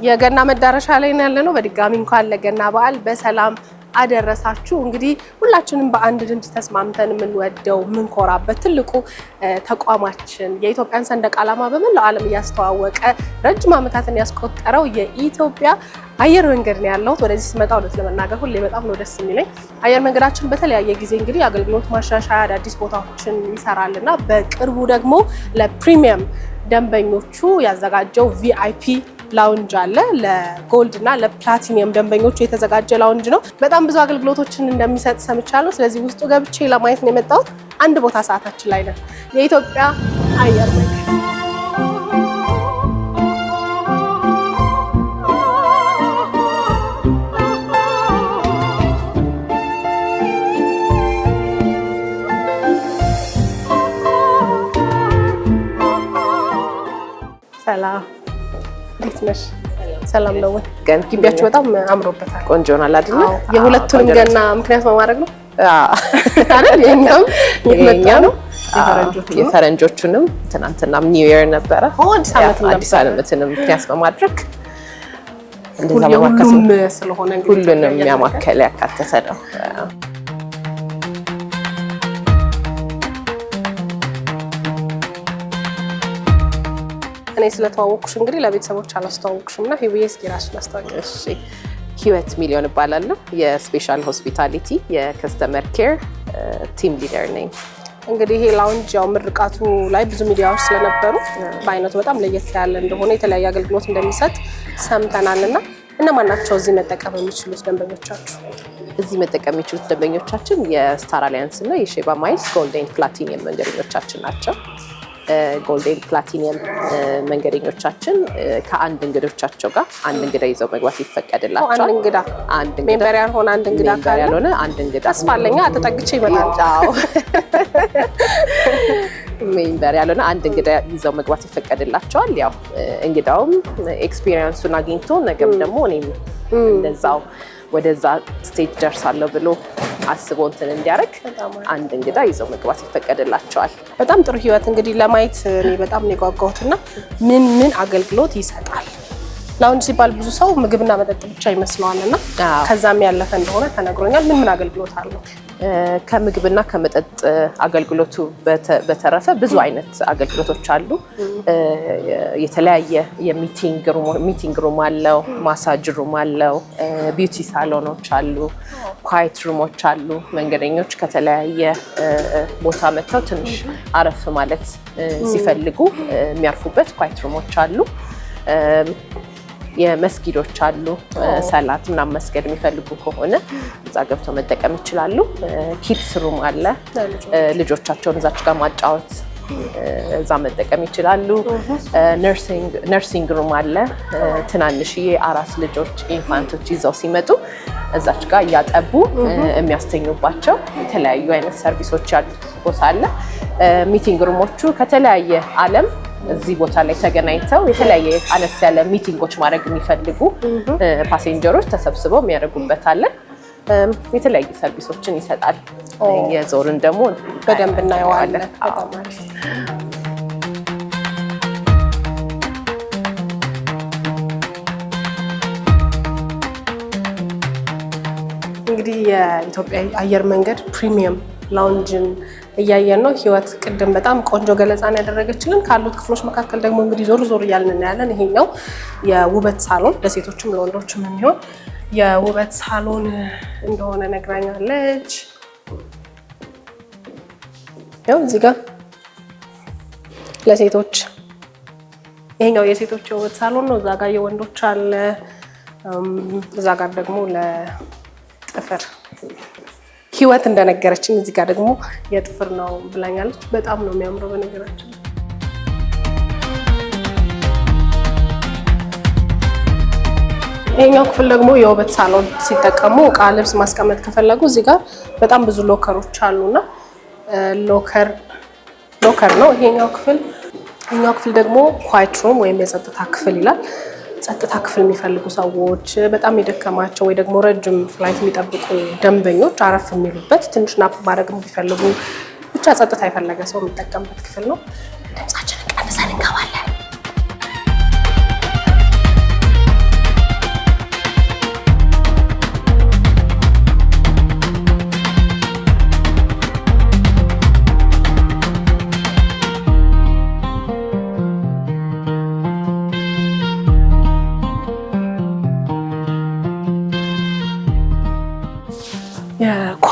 የገና መዳረሻ ላይ ያለነው በድጋሚ እንኳን ለገና በዓል በሰላም አደረሳችሁ። እንግዲህ ሁላችንም በአንድ ድምጽ ተስማምተን የምንወደው የምንኮራበት ትልቁ ተቋማችን የኢትዮጵያን ሰንደቅ ዓላማ በመላው ዓለም እያስተዋወቀ ረጅም ዓመታትን ያስቆጠረው የኢትዮጵያ አየር መንገድ ነው ያለሁት። ወደዚህ ስመጣ እውነት ለመናገር ሁሌ በጣም ነው ደስ የሚለኝ። አየር መንገዳችን በተለያየ ጊዜ እንግዲህ አገልግሎት ማሻሻያ አዳዲስ ቦታዎችን ይሰራልና በቅርቡ ደግሞ ለፕሪሚየም ደንበኞቹ ያዘጋጀው ቪአይፒ ላውንጅ አለ። ለጎልድ እና ለፕላቲኒየም ደንበኞቹ የተዘጋጀ ላውንጅ ነው። በጣም ብዙ አገልግሎቶችን እንደሚሰጥ ሰምቻለሁ። ስለዚህ ውስጡ ገብቼ ለማየት ነው የመጣሁት። አንድ ቦታ ሰዓታችን ላይ ነን። የኢትዮጵያ አየር መንገድ ሰላም እንዴት ነሽ? ሰላም ነው ወይ? ግቢያችሁ በጣም አምሮበታል። ቆንጆ ነው አይደል? የሁለቱንም ገና ምክንያት በማድረግ ነው አይደል? የኛም ነው የፈረንጆቹንም ትናንትናም ኒው ኢየር ነበረ። አዲስ ዓመትንም ምክንያት በማድረግ እንደዛ ሁሉም ስለሆነ ሁሉንም የሚያማከለ ያካተተ ነው። እኔ ስለተዋወቅኩሽ እንግዲህ ለቤተሰቦች አላስተዋወቅሽም እና ህይወት እስኪ ራስሽን አስተዋውቂ። እሺ፣ ህይወት ሚሊዮን እባላለሁ። የስፔሻል ሆስፒታሊቲ የከስተመር ኬር ቲም ሊደር ነኝ። እንግዲህ ይሄ ላውንጅ ያው ምርቃቱ ላይ ብዙ ሚዲያዎች ስለነበሩ በአይነቱ በጣም ለየት ያለ እንደሆነ የተለያየ አገልግሎት እንደሚሰጥ ሰምተናልና እነማን ናቸው እዚህ መጠቀም የሚችሉት ደንበኞቻችሁ? እዚህ መጠቀም የሚችሉት ደንበኞቻችን የስታር አሊያንስ እና የሼባ ማይልስ ጎልደን ፕላቲኒየም መንገደኞቻችን ናቸው። ጎልደን ፕላቲኒየም መንገደኞቻችን ከአንድ እንግዶቻቸው ጋር አንድ እንግዳ ይዘው መግባት ይፈቀድላቸዋል። አንድ እንግዳ ሜምበር ያልሆነ አንድ እንግዳ ካለ ያልሆነ አንድ እንግዳ አስፋለኛ ተጠግቼ ይመጣል። ሜምበር ያልሆነ አንድ እንግዳ ይዘው መግባት ይፈቀድላቸዋል። ያው እንግዳውም ኤክስፒሪየንሱን አግኝቶ ነገም ደግሞ እኔም እንደዛው ወደዛ ስቴጅ ደርሳለሁ ብሎ አስቦ እንትን እንዲያደርግ አንድ እንግዳ ይዘው መግባት ይፈቀድላቸዋል። በጣም ጥሩ ህይወት። እንግዲህ ለማየት እኔ በጣም ነው የጓጓሁትና ምን አገልግሎት ይሰጣል? ላውንጅ ሲባል ብዙ ሰው ምግብና መጠጥ ብቻ ይመስለዋልና ከዛም ያለፈ እንደሆነ ተነግሮኛል። ምን አገልግሎት አለው? ከምግብና ከመጠጥ አገልግሎቱ በተረፈ ብዙ አይነት አገልግሎቶች አሉ። የተለያየ የሚቲንግ ሩም አለው፣ ማሳጅ ሩም አለው፣ ቢዩቲ ሳሎኖች አሉ፣ ኳይት ሩሞች አሉ። መንገደኞች ከተለያየ ቦታ መጥተው ትንሽ አረፍ ማለት ሲፈልጉ የሚያርፉበት ኳይት ሩሞች አሉ። የመስጊዶች አሉ። ሰላት ምናምን መስገድ የሚፈልጉ ከሆነ እዛ ገብተው መጠቀም ይችላሉ። ኪድስ ሩም አለ። ልጆቻቸውን እዛች ጋር ማጫወት እዛ መጠቀም ይችላሉ። ነርሲንግ ሩም አለ። ትናንሽዬ አራስ ልጆች ኢንፋንቶች ይዘው ሲመጡ እዛች ጋር እያጠቡ የሚያስተኙባቸው የተለያዩ አይነት ሰርቪሶች ያሉት ቦታ አለ። ሚቲንግ ሩሞቹ ከተለያየ ዓለም እዚህ ቦታ ላይ ተገናኝተው የተለያየ አነስ ያለ ሚቲንጎች ማድረግ የሚፈልጉ ፓሴንጀሮች ተሰብስበው የሚያደርጉበት አለ። የተለያዩ ሰርቪሶችን ይሰጣል። የዞርን ደግሞ በደንብ እናየዋለን። እንግዲህ የኢትዮጵያ አየር መንገድ ፕሪሚየም ላውንጅን እያየን ነው። ህይወት ቅድም በጣም ቆንጆ ገለጻን ያደረገችልን። ካሉት ክፍሎች መካከል ደግሞ እንግዲህ ዞር እያልን እናያለን። ይሄኛው የውበት ሳሎን ለሴቶችም ለወንዶችም የሚሆን የውበት ሳሎን እንደሆነ ነግራኛለች። ያው እዚህ ጋር ለሴቶች ይሄኛው የሴቶች የውበት ሳሎን ነው። እዛ ጋር የወንዶች አለ። እዛ ጋር ደግሞ ለጥፍር ህይወት እንደነገረችኝ እዚህ ጋር ደግሞ የጥፍር ነው ብላኛለች። በጣም ነው የሚያምረው በነገራችን። ይሄኛው ክፍል ደግሞ የውበት ሳሎን ሲጠቀሙ እቃ ልብስ ማስቀመጥ ከፈለጉ እዚህ ጋር በጣም ብዙ ሎከሮች አሉና ሎከር ነው ይሄኛው ክፍል። ይሄኛው ክፍል ደግሞ ኳይት ሩም ወይም የጸጥታ ክፍል ይላል። ጸጥታ ክፍል የሚፈልጉ ሰዎች በጣም የደከማቸው ወይ ደግሞ ረጅም ፍላይት የሚጠብቁ ደንበኞች አረፍ የሚሉበት ትንሽ ናፕ ማድረግ የሚፈልጉ ብቻ ጸጥታ የፈለገ ሰው የሚጠቀምበት ክፍል ነው። ድምጻችንን ቀንሰን እንገባለን።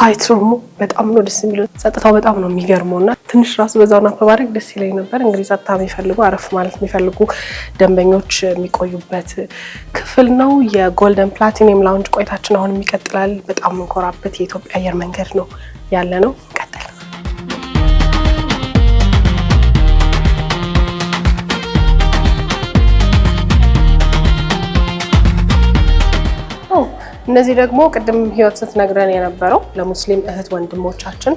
ዋይት ሩሙ በጣም ነው ደስ የሚለው። ጸጥታው በጣም ነው የሚገርመውና ትንሽ ራሱ በዛውና ማድረግ ደስ ይለኝ ነበር። እንግዲህ ጸጥታ የሚፈልጉ አረፍ ማለት የሚፈልጉ ደንበኞች የሚቆዩበት ክፍል ነው። የጎልደን ፕላቲኒየም ላውንጅ ቆይታችን አሁንም ይቀጥላል። በጣም እንኮራበት የኢትዮጵያ አየር መንገድ ነው ያለ ነው። ቀጥል እነዚህ ደግሞ ቅድም ህይወት ስትነግረን የነበረው ለሙስሊም እህት ወንድሞቻችን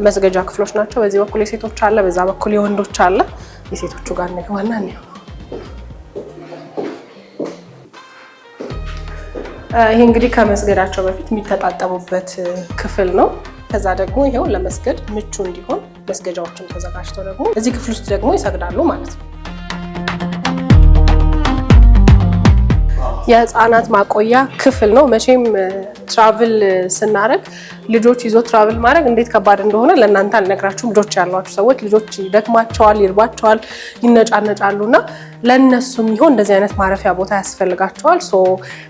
መስገጃ ክፍሎች ናቸው። በዚህ በኩል የሴቶች አለ፣ በዛ በኩል የወንዶች አለ። የሴቶቹ ጋር እንግባና ነው። ይሄ እንግዲህ ከመስገዳቸው በፊት የሚተጣጠቡበት ክፍል ነው። ከዛ ደግሞ ይሄው ለመስገድ ምቹ እንዲሆን መስገጃዎችን ተዘጋጅተው ደግሞ እዚህ ክፍል ውስጥ ደግሞ ይሰግዳሉ ማለት ነው። የህፃናት ማቆያ ክፍል ነው። መቼም ትራቭል ስናደርግ ልጆች ይዞ ትራቭል ማድረግ እንዴት ከባድ እንደሆነ ለእናንተ አልነግራችሁም። ልጆች ያሏችሁ ሰዎች ልጆች ይደክማቸዋል፣ ይርባቸዋል፣ ይነጫነጫሉና ለነሱ የሚሆን እንደዚህ አይነት ማረፊያ ቦታ ያስፈልጋቸዋል።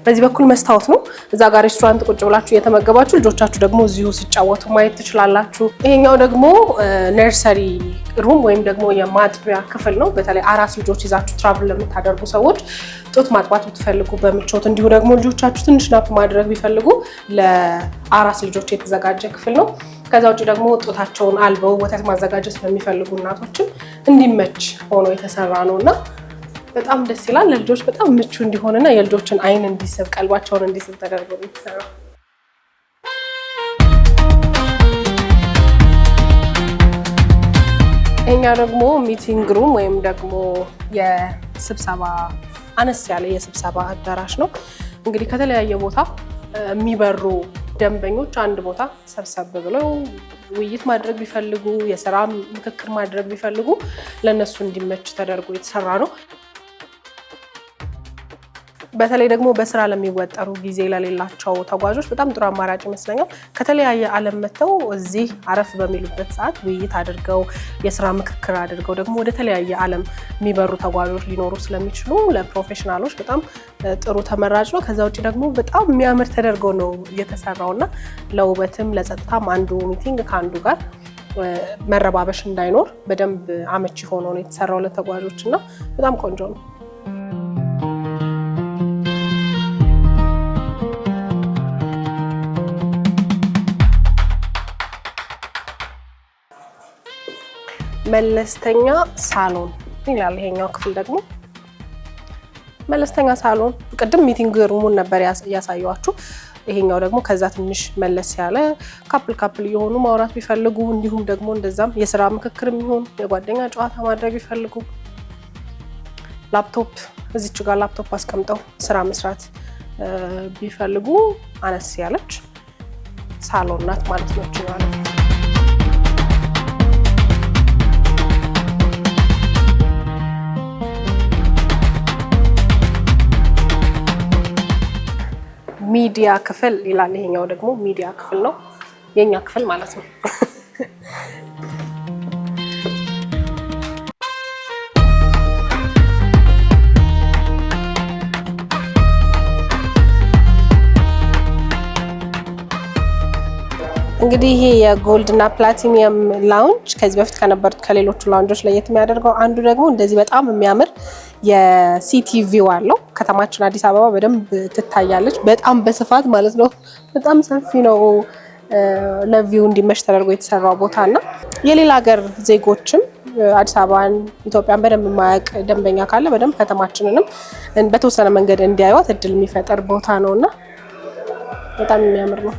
በዚህ በኩል መስታወት ነው። እዛ ጋር ሬስቶራንት ቁጭ ብላችሁ እየተመገባችሁ ልጆቻችሁ ደግሞ እዚሁ ሲጫወቱ ማየት ትችላላችሁ። ይሄኛው ደግሞ ነርሰሪ ሩም ወይም ደግሞ የማጥቢያ ክፍል ነው። በተለይ አራስ ልጆች ይዛችሁ ትራቭል ለምታደርጉ ሰዎች ጡት ማጥባት ብትፈልጉ በምቾት እንዲሁ ደግሞ ልጆቻችሁ ትንሽ ናፕ ማድረግ ቢፈልጉ ለአራስ ልጆች የተዘጋጀ ክፍል ነው። ከዛ ውጭ ደግሞ ጡታቸውን አልበው ወተት ማዘጋጀት ለሚፈልጉ እናቶችም እንዲመች ሆኖ የተሰራ ነውና በጣም ደስ ይላል። ለልጆች በጣም ምቹ እንዲሆንና የልጆችን አይን እንዲስብ ቀልባቸውን እንዲስብ ተደርጎ ነው የተሰራው። እኛ ደግሞ ሚቲንግ ሩም ወይም ደግሞ የስብሰባ አነስ ያለ የስብሰባ አዳራሽ ነው። እንግዲህ ከተለያየ ቦታ የሚበሩ ደንበኞች አንድ ቦታ ሰብሰብ ብለው ውይይት ማድረግ ቢፈልጉ፣ የስራ ምክክር ማድረግ ቢፈልጉ ለነሱ እንዲመች ተደርጎ የተሰራ ነው። በተለይ ደግሞ በስራ ለሚወጠሩ ጊዜ ለሌላቸው ተጓዦች በጣም ጥሩ አማራጭ ይመስለኛል። ከተለያየ ዓለም መጥተው እዚህ አረፍ በሚሉበት ሰዓት ውይይት አድርገው የስራ ምክክር አድርገው ደግሞ ወደ ተለያየ ዓለም የሚበሩ ተጓዦች ሊኖሩ ስለሚችሉ ለፕሮፌሽናሎች በጣም ጥሩ ተመራጭ ነው። ከዛ ውጭ ደግሞ በጣም የሚያምር ተደርጎ ነው የተሰራውና ለውበትም ለጸጥታም አንዱ ሚቲንግ ከአንዱ ጋር መረባበሽ እንዳይኖር በደንብ አመቺ ሆኖ ነው የተሰራው ለተጓዦች እና በጣም ቆንጆ ነው። መለስተኛ ሳሎን ይላል ይሄኛው ክፍል ደግሞ መለስተኛ ሳሎን። ቅድም ሚቲንግ ሩሙን ነበር ያሳየዋችሁ። ይሄኛው ደግሞ ከዛ ትንሽ መለስ ያለ ካፕል እየሆኑ ማውራት ቢፈልጉ እንዲሁም ደግሞ እንደዛም የስራ ምክክር የሚሆን የጓደኛ ጨዋታ ማድረግ ቢፈልጉ ላፕቶፕ እዚች ጋር ላፕቶፕ አስቀምጠው ስራ መስራት ቢፈልጉ አነስ ያለች ሳሎን ናት ማለት ነው ይችላል። ሚዲያ ክፍል ይላል። ይሄኛው ደግሞ ሚዲያ ክፍል ነው፣ የኛ ክፍል ማለት ነው። እንግዲህ ይሄ የጎልድ እና ፕላቲኒየም ላውንጅ ከዚህ በፊት ከነበሩት ከሌሎቹ ላውንጆች ለየት የሚያደርገው አንዱ ደግሞ እንደዚህ በጣም የሚያምር የሲቲ ቪው አለው። ከተማችን አዲስ አበባ በደንብ ትታያለች፣ በጣም በስፋት ማለት ነው። በጣም ሰፊ ነው። ለቪው እንዲመች ተደርጎ የተሰራው ቦታ እና የሌላ ሀገር ዜጎችም አዲስ አበባን ኢትዮጵያን በደንብ የማያውቅ ደንበኛ ካለ በደንብ ከተማችንንም በተወሰነ መንገድ እንዲያዩት እድል የሚፈጠር ቦታ ነውና በጣም የሚያምር ነው።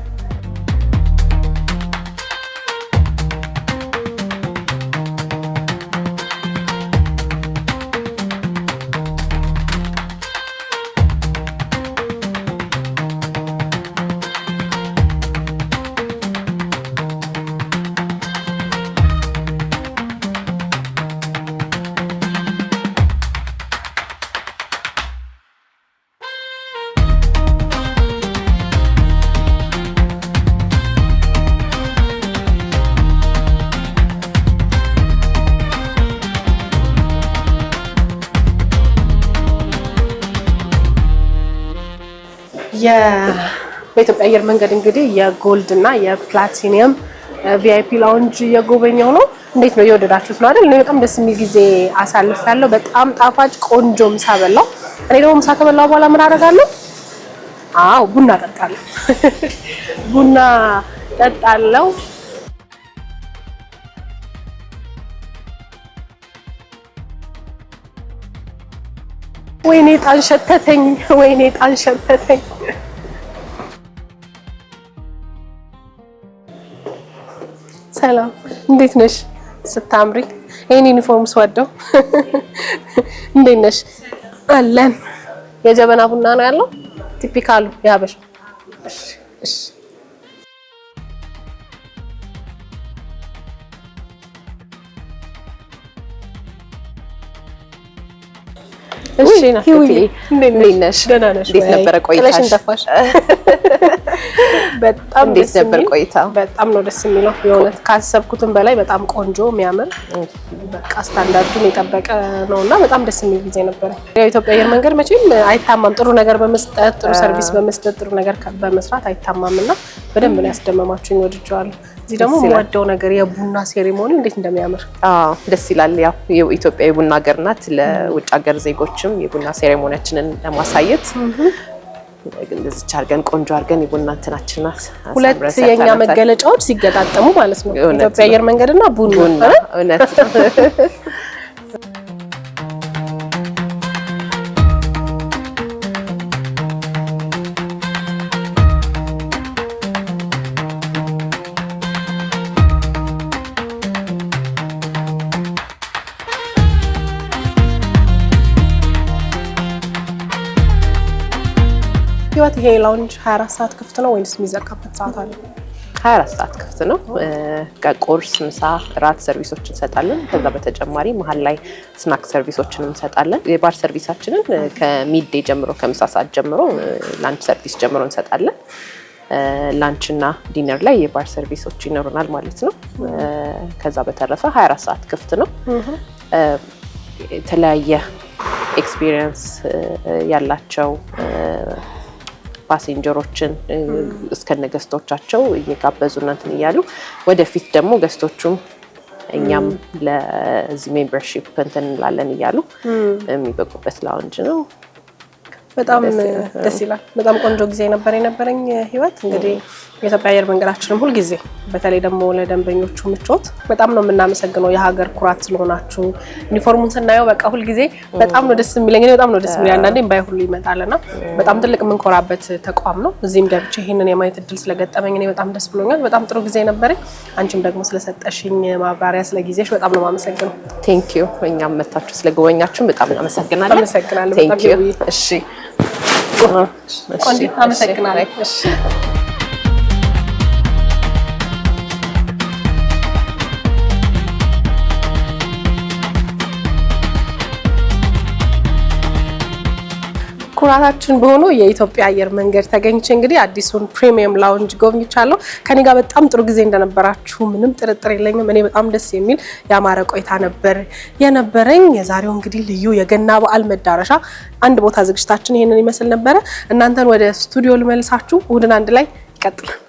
በኢትዮጵያ አየር መንገድ እንግዲህ የጎልድ እና የፕላቲኒየም ቪአይፒ ላውንጅ እየጎበኘው ነው። እንዴት ነው የወደዳችሁት ነው አይደል? እኔ በጣም ደስ የሚል ጊዜ አሳልፌያለሁ። በጣም ጣፋጭ ቆንጆ ምሳ በላው። እኔ ደግሞ ምሳ ከበላው በኋላ ምን አደርጋለሁ? አዎ ቡና ጠጣለሁ። ቡና ጠጣለሁ። ወይኔ ጣን ሸተተኝ፣ ወይኔ ጣን ሸተተኝ። ሰላም እንዴት ነሽ? ስታምሪ ይሄን ዩኒፎርም ስወደው። እንዴት ነሽ? አለን። የጀበና ቡና ነው ያለው ቲፒካሉ ያበሻ። እሺ እሺ። እሺ ናፍቆቴ እንዴት ነሽ? ደህና ነሽ? እንዴት ነበረ ቆይታሽ? በጣም ደስ ነበር ቆይታው። በጣም ነው ደስ የሚለው የእውነት ካሰብኩትም በላይ በጣም ቆንጆ የሚያምር በቃ ስታንዳርዱን የጠበቀ ነውና በጣም ደስ የሚል ጊዜ ነበር። የኢትዮጵያ አየር መንገድ መቼም አይታማም፣ ጥሩ ነገር በመስጠት ጥሩ ሰርቪስ በመስጠት ጥሩ ነገር በመስራት አይታማምና በደንብ ነው ያስደመማችሁኝ፣ ወድጄዋለሁ። እዚህ ደግሞ የምወደው ነገር የቡና ሴሪሞኒ እንዴት እንደሚያምር ደስ ይላል። ያው የኢትዮጵያ የቡና ሀገር ናት። ለውጭ ሀገር ዜጎችም የቡና ሴሪሞኒያችንን ለማሳየት እንደዚህ አድርገን ቆንጆ አድርገን የቡና እንትናችንን ሁለት የኛ መገለጫዎች ሲገጣጠሙ ማለት ነው። ኢትዮጵያ አየር መንገድና ቡና እውነት ህይወት ይሄ ላውንጅ 24 ሰዓት ክፍት ነው ወይስ የሚዘጋበት ሰዓት አለ? 24 ሰዓት ክፍት ነው። ከቁርስ፣ ምሳ፣ ራት ሰርቪሶች እንሰጣለን። ከዛ በተጨማሪ መሀል ላይ ስናክ ሰርቪሶችን እንሰጣለን። የባር ሰርቪሳችንን ከሚድዴ ጀምሮ ከምሳ ሰዓት ጀምሮ ላንች ሰርቪስ ጀምሮ እንሰጣለን። ላንች እና ዲነር ላይ የባር ሰርቪሶች ይኖሩናል ማለት ነው። ከዛ በተረፈ 24 ሰዓት ክፍት ነው። የተለያየ ኤክስፒሪየንስ ያላቸው ፓሴንጀሮችን እስከነ ገስቶቻቸው እየጋበዙና እንትን እያሉ ወደፊት ደግሞ ገስቶቹም እኛም ለዚህ ሜምበርሺፕ እንትን እንላለን እያሉ የሚበቁበት ላውንጅ ነው። በጣም ደስ ይላል። በጣም ቆንጆ ጊዜ ነበር የነበረኝ ህይወት። እንግዲህ የኢትዮጵያ አየር መንገዳችንም ሁሉ ጊዜ በተለይ ደግሞ ለደንበኞቹ ምቾት በጣም ነው የምናመሰግነው። የሀገር ኩራት ስለሆናችሁ ዩኒፎርሙን ስናየው በቃ ሁሉ ጊዜ በጣም ነው ደስ የሚለኝ። በጣም ነው ደስ የሚለኝ። አንዳንዴ ባይ ሁሉ ይመጣልና በጣም ትልቅ የምንኮራበት ተቋም ነው። እዚህም ገብቼ ይሄንን የማየት እድል ስለገጠመኝ እኔ በጣም ደስ ብሎኛል። በጣም ጥሩ ጊዜ ነበረኝ። አንቺም ደግሞ ስለሰጠሽኝ ማብራሪያ ስለጊዜሽ በጣም ነው የማመሰግነው። ቴንክ ዩ። እኛም መታችሁ ስለጎበኛችሁን በጣም እናመሰግናለን። አመሰግናለሁ። ቴንክ ዩ። እሺ አመሰግናለሁ። እሺ ኩራታችን በሆነው የኢትዮጵያ አየር መንገድ ተገኝቼ እንግዲህ አዲሱን ፕሪሚየም ላውንጅ ጎብኝቻለሁ። ከኔ ጋር በጣም ጥሩ ጊዜ እንደነበራችሁ ምንም ጥርጥር የለኝም። እኔ በጣም ደስ የሚል ያማረ ቆይታ ነበር የነበረኝ። የዛሬው እንግዲህ ልዩ የገና በዓል መዳረሻ አንድ ቦታ ዝግጅታችን ይሄንን ይመስል ነበረ። እናንተን ወደ ስቱዲዮ ልመልሳችሁ። እሑድን አንድ ላይ ይቀጥላል።